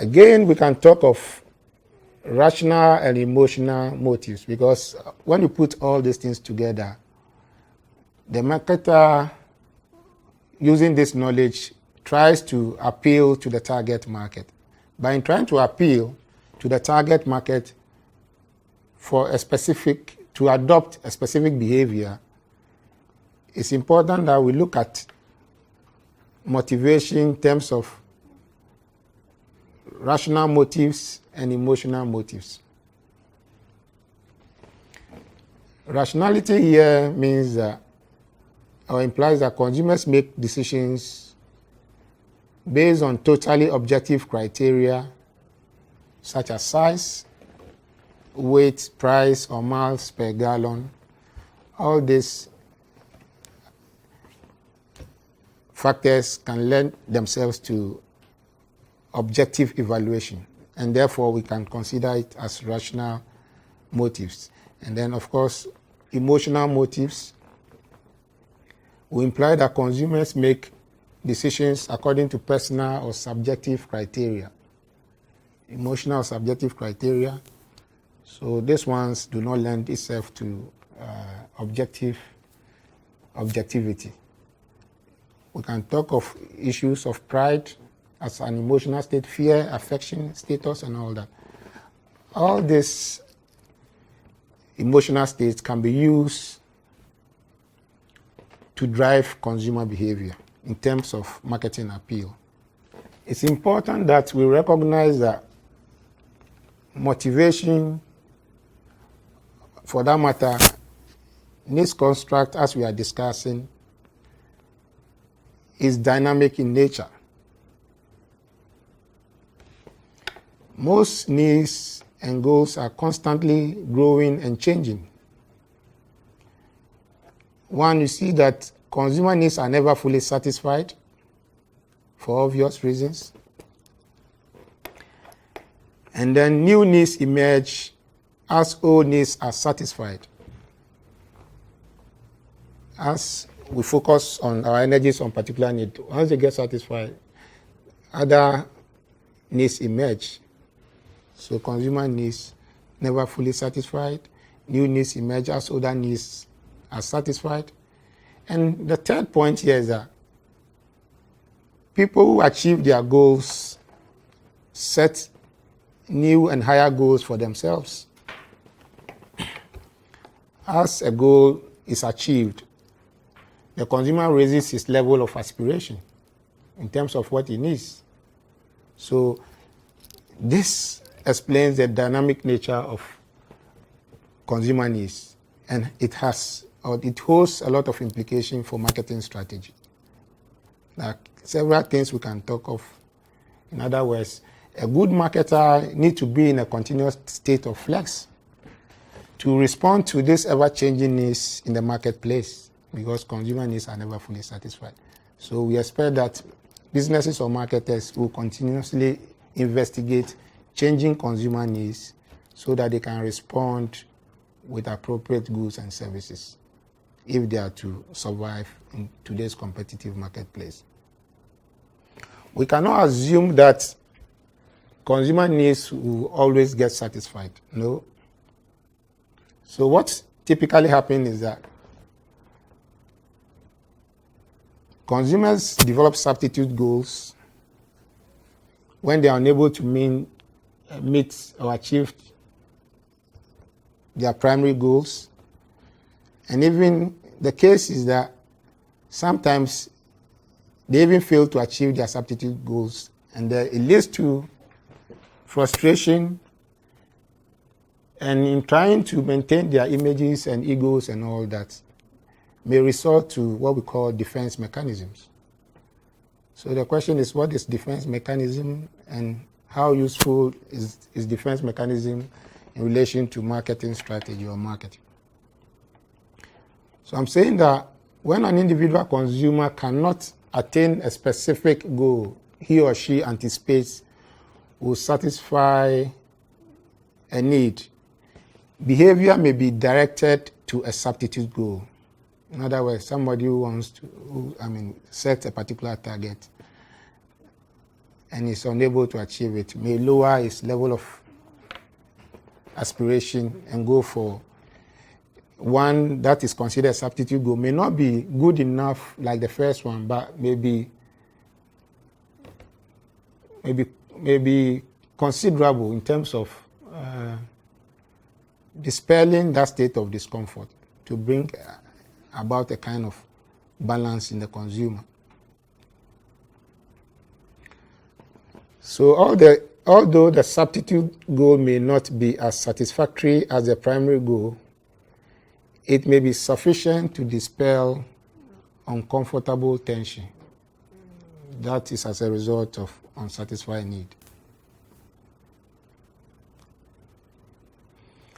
Again, we can talk of rational and emotional motives, because when you put all these things together, the marketer, using this knowledge, tries to appeal to the target market. By trying to appeal to the target market to adopt a specific behavior, it's important that we look at motivation in terms of rational motives and emotional motives. Rationality here means that, or implies that consumers make decisions based on totally objective criteria such as size, weight, price, or miles per gallon. All these factors can lend themselves to objective evaluation, and therefore we can consider it as rational motives. And then, of course, emotional motives will imply that consumers make decisions according to personal or subjective criteria. Emotional or subjective criteria. So these ones do not lend itself to objectivity. We can talk of issues of pride as an emotional state, fear, affection, status, and all that. All these emotional states can be used to drive consumer behavior in terms of marketing appeal. It's important that we recognize that motivation, for that matter, needs construct, as we are discussing, is dynamic in nature. Most needs and goals are constantly growing and changing. One, you see that consumer needs are never fully satisfied for obvious reasons. And then new needs emerge as old needs are satisfied. As we focus on our energies on particular need, once they get satisfied, other needs emerge. So consumer needs never fully satisfied, new needs emerge as other needs are satisfied. And the third point here is that people who achieve their goals set new and higher goals for themselves. As a goal is achieved, the consumer raises his level of aspiration in terms of what he needs. So this explains the dynamic nature of consumer needs, and it holds a lot of implication for marketing strategy. Like several things we can talk of. In other words, a good marketer needs to be in a continuous state of flex to respond to these ever-changing needs in the marketplace, because consumer needs are never fully satisfied. So we expect that businesses or marketers will continuously investigate changing consumer needs so that they can respond with appropriate goods and services if they are to survive in today's competitive marketplace. We cannot assume that consumer needs will always get satisfied. No. So what typically happens is that consumers develop substitute goals when they are unable to meet or achieve their primary goals. And even the case is that sometimes they even fail to achieve their substitute goals, and it leads to frustration, and in trying to maintain their images and egos and all that, may resort to what we call defense mechanisms. So the question is, what is defense mechanism, and how useful is defense mechanism in relation to marketing strategy or marketing? So I'm saying that when an individual consumer cannot attain a specific goal he or she anticipates will satisfy a need, behavior may be directed to a substitute goal. In other words, somebody who wants to set a particular target, and is unable to achieve it, may lower his level of aspiration and go for one that is considered a substitute goal. May not be good enough like the first one, but maybe considerable in terms of dispelling that state of discomfort to bring about a kind of balance in the consumer. So although the substitute goal may not be as satisfactory as the primary goal, it may be sufficient to dispel uncomfortable tension. That is as a result of unsatisfied need.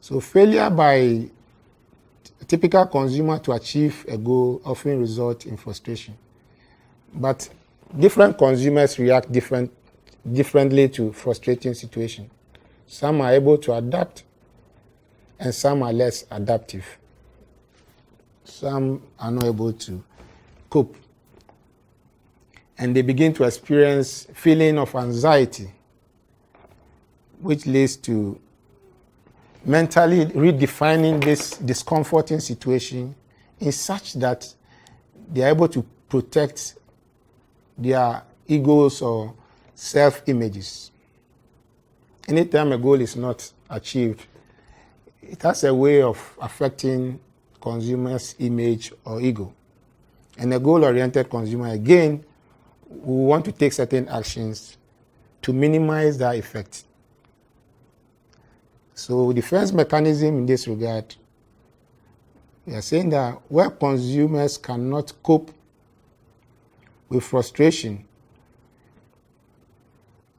So failure by a typical consumer to achieve a goal often results in frustration. But different consumers react differently to frustrating situations. Some are able to adapt and some are less adaptive. Some are not able to cope. And they begin to experience feeling of anxiety, which leads to mentally redefining this discomforting situation in such that they are able to protect their egos or self-images. Anytime a goal is not achieved, it has a way of affecting consumers' image or ego. And a goal-oriented consumer, again, will want to take certain actions to minimize that effect. So defense mechanism in this regard, we are saying that where consumers cannot cope with frustration,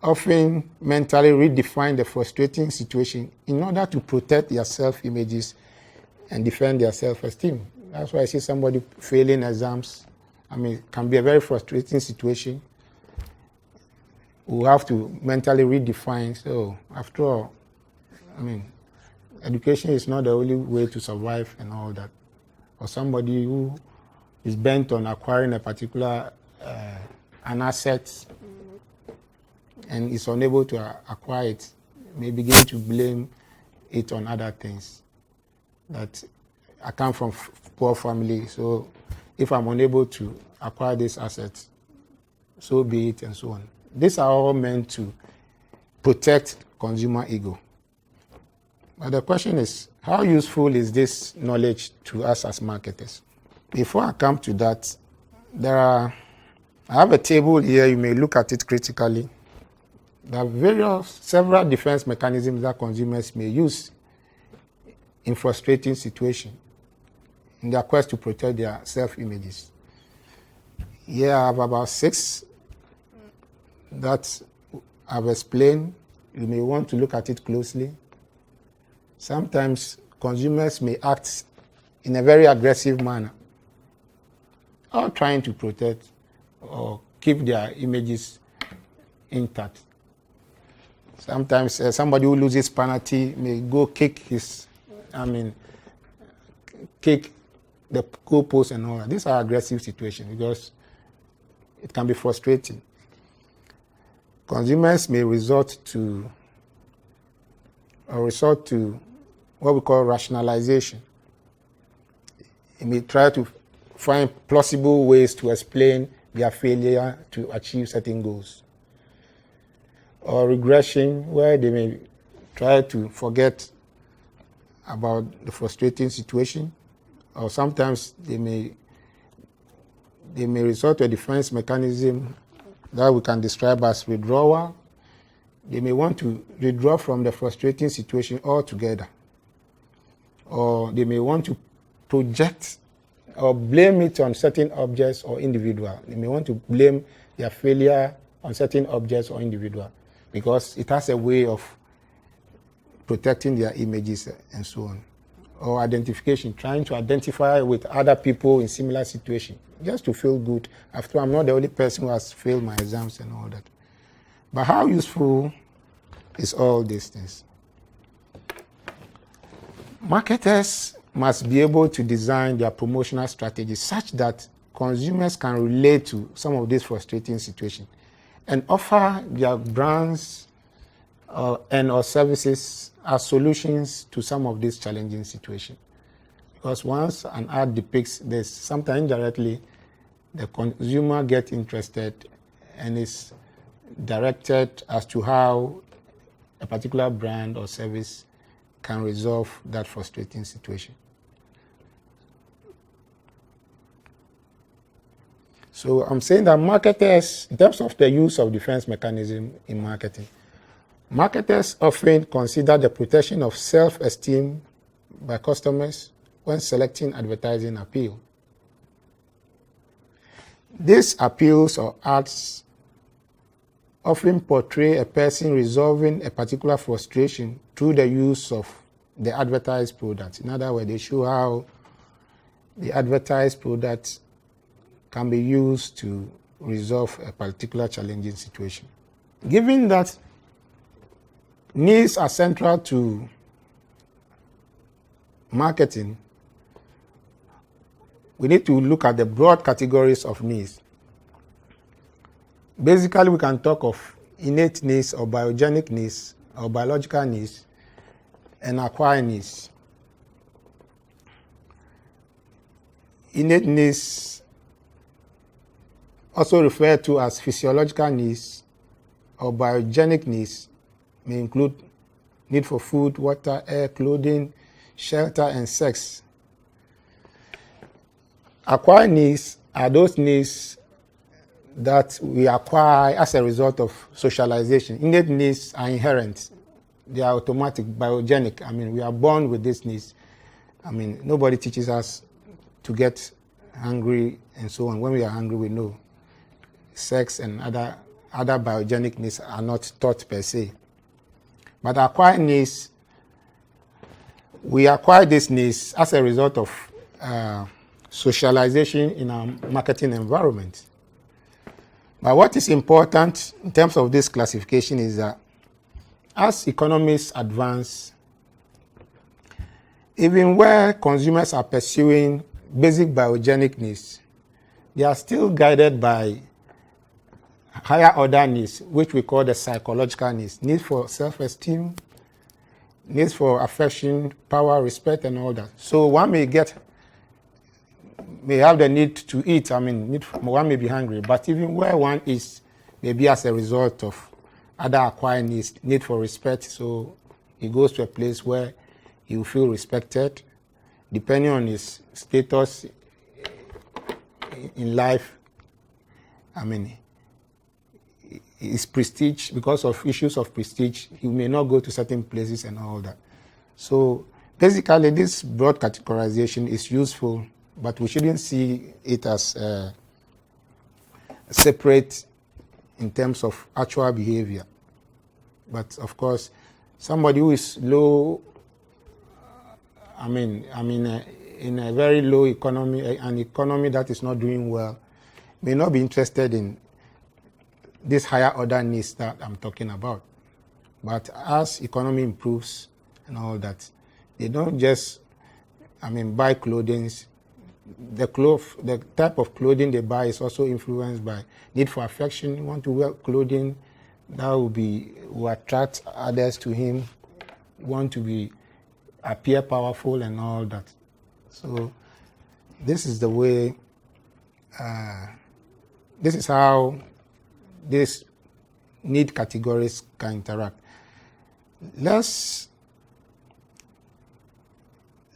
often mentally redefine the frustrating situation in order to protect their self-images and defend their self-esteem. That's why I see somebody failing exams. It can be a very frustrating situation. We have to mentally redefine. So after all, education is not the only way to survive and all that. Or somebody who is bent on acquiring a particular an asset and is unable to acquire it, may begin to blame it on other things. That I come from poor family, so if I'm unable to acquire this asset, so be it, and so on. These are all meant to protect consumer ego. But the question is, how useful is this knowledge to us as marketers? Before I come to that, I have a table here. You may look at it critically. There are several defense mechanisms that consumers may use in frustrating situations in their quest to protect their self-images. Here I have about 6 that I've explained. You may want to look at it closely. Sometimes consumers may act in a very aggressive manner, or trying to protect or keep their images intact. Sometimes somebody who loses penalty may go kick the goalpost and all that. These are aggressive situations because it can be frustrating. Consumers may resort to what we call rationalization. They may try to find plausible ways to explain their failure to achieve certain goals. Or regression, where they may try to forget about the frustrating situation. Or sometimes they may resort to a defense mechanism that we can describe as withdrawal. They may want to withdraw from the frustrating situation altogether. Or they may want to project or blame it on certain objects or individual. They may want to blame their failure on certain objects or individual because it has a way of protecting their images and so on. Or identification, trying to identify with other people in similar situations, just to feel good. After all, I'm not the only person who has failed my exams and all that. But how useful is all these things? Marketers must be able to design their promotional strategies such that consumers can relate to some of these frustrating situations and offer their brands and or services as solutions to some of these challenging situations. Because once an ad depicts this, sometimes indirectly, the consumer gets interested and is directed as to how a particular brand or service can resolve that frustrating situation. So I'm saying that marketers, in terms of the use of defense mechanism in marketing, marketers often consider the protection of self-esteem by customers when selecting advertising appeal. These appeals or ads often portray a person resolving a particular frustration through the use of the advertised product. In other words, they show how the advertised product can be used to resolve a particular challenging situation. Given that needs are central to marketing, we need to look at the broad categories of needs. Basically, we can talk of innate needs or biogenic needs or biological needs and acquired needs. Innate needs, also referred to as physiological needs or biogenic needs, may include need for food, water, air, clothing, shelter, and sex. Acquired needs are those needs that we acquire as a result of socialization. Innate needs are inherent. They are automatic, biogenic. I mean, we are born with these needs. I mean, nobody teaches us to get hungry and so on. When we are hungry, we know. Sex and other biogenic needs are not taught per se. But acquired needs, we acquire these needs as a result of socialization in our marketing environment. But what is important in terms of this classification is that as economies advance, even where consumers are pursuing basic biogenic needs, they are still guided by higher order needs, which we call the psychological needs. Needs for self-esteem, needs for affection, power, respect, and all that. So one may have the need to eat. I mean, one may be hungry, but even where one is, maybe as a result of other acquired needs, need for respect. So he goes to a place where he will feel respected, depending on his status in life. I mean, his prestige, because of issues of prestige, he may not go to certain places and all that. So basically, this broad categorization is useful, but we shouldn't see it as separate in terms of actual behavior. But of course, somebody who is low, in a very low economy, an economy that is not doing well, may not be interested in this higher order needs that I'm talking about. But as economy improves and all that, they don't just, buy clothing. The type of clothing they buy is also influenced by need for affection. You want to wear clothing that will attract others to him, want to appear powerful and all that. So this is the way, this is how these need categories can interact. Let's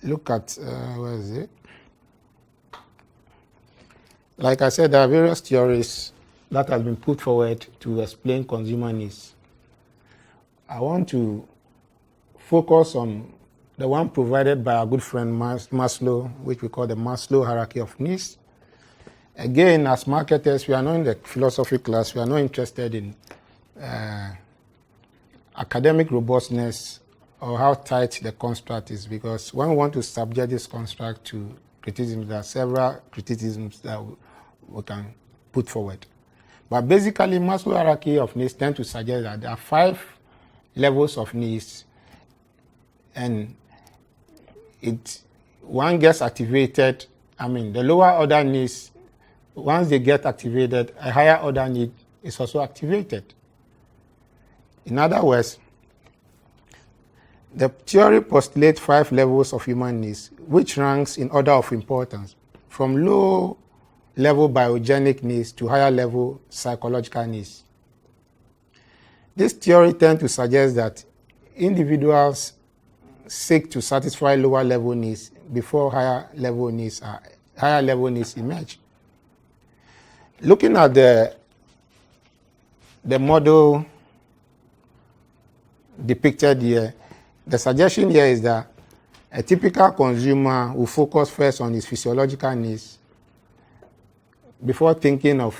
look at, where is it? Like I said, there are various theories that have been put forward to explain consumer needs. I want to focus on the one provided by our good friend Maslow, which we call the Maslow hierarchy of needs. Again, as marketers, we are not in the philosophy class. We are not interested in academic robustness or how tight the construct is, because when we want to subject this construct to criticism, there are several criticisms that we can put forward. But basically, Maslow hierarchy of needs tend to suggest that there are 5 levels of needs, and one gets activated. The lower order needs, once they get activated, a higher order need is also activated. In other words, the theory postulates 5 levels of human needs, which ranks in order of importance, from low-level biogenic needs to higher-level psychological needs. This theory tends to suggest that individuals seek to satisfy lower-level needs before higher-level needs emerge. Looking at the model depicted here, the suggestion here is that a typical consumer will focus first on his physiological needs before thinking of,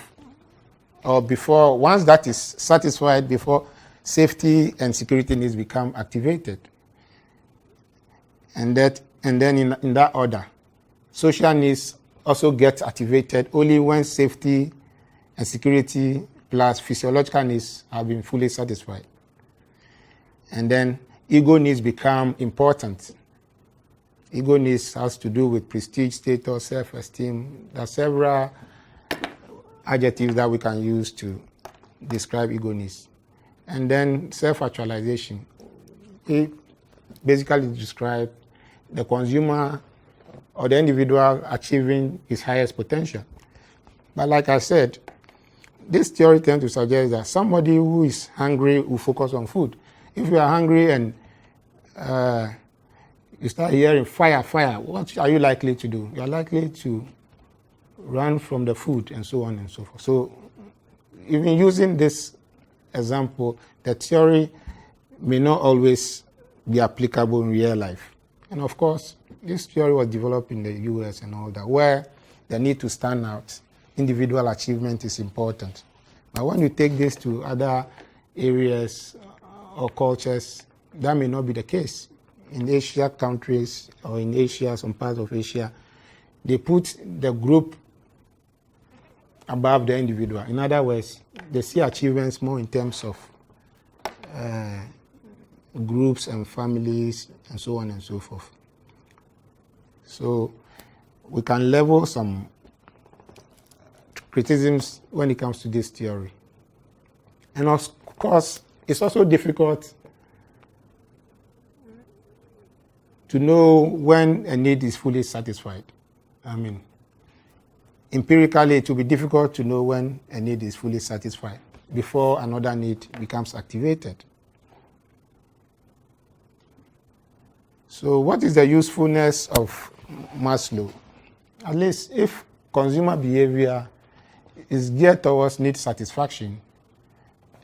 or before, once that is satisfied, before safety and security needs become activated. And then in that order, social needs also get activated only when safety and security plus physiological needs have been fully satisfied. And then ego needs become important. Ego needs has to do with prestige, status, self-esteem. There are several adjectives that we can use to describe ego needs. And then self-actualization. It basically describes the consumer or the individual achieving his highest potential. But like I said, this theory tends to suggest that somebody who is hungry will focus on food. If you are hungry and you start hearing fire, fire, what are you likely to do? You are likely to run from the food and so on and so forth. So even using this example, the theory may not always be applicable in real life. And of course, this theory was developed in the US and all that, where the need to stand out, individual achievement is important. But when you take this to other areas or cultures, that may not be the case. In Asia countries, or in Asia, some parts of Asia, they put the group above the individual. In other words, they see achievements more in terms of groups and families and so on and so forth. So we can level some criticisms when it comes to this theory. And of course, it's also difficult to know when a need is fully satisfied. I mean, empirically, it will be difficult to know when a need is fully satisfied before another need becomes activated. So what is the usefulness of Maslow? At least if consumer behavior is geared towards need satisfaction,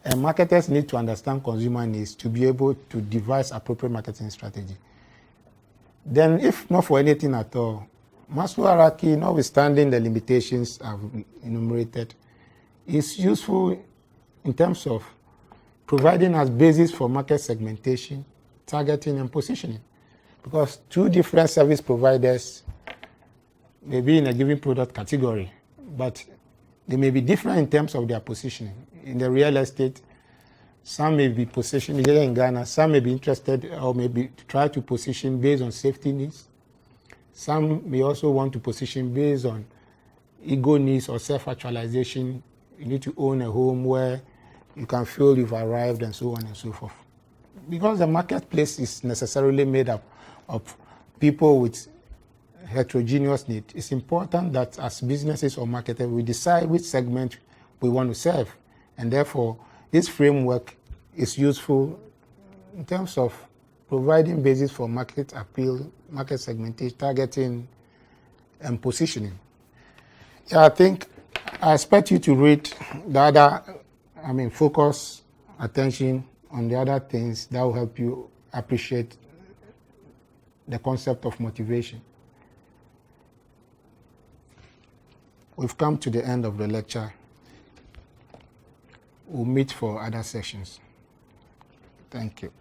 and marketers need to understand consumer needs to be able to devise appropriate marketing strategy. Then if not for anything at all, Maslow hierarchy, notwithstanding the limitations I've enumerated, is useful in terms of providing us basis for market segmentation, targeting, and positioning. Because two different service providers may be in a given product category, but they may be different in terms of their positioning. In the real estate, some may be positioned here in Ghana, some may be interested or maybe try to position based on safety needs. Some may also want to position based on ego needs or self-actualization. You need to own a home where you can feel you've arrived and so on and so forth. Because the marketplace is necessarily made up of people with heterogeneous needs, it's important that as businesses or marketers, we decide which segment we want to serve. And therefore, this framework is useful in terms of providing basis for market appeal, market segmentation, targeting, and positioning. Yeah, I expect you to read the other, focus attention on the other things that will help you appreciate the concept of motivation. We've come to the end of the lecture. We'll meet for other sessions. Thank you.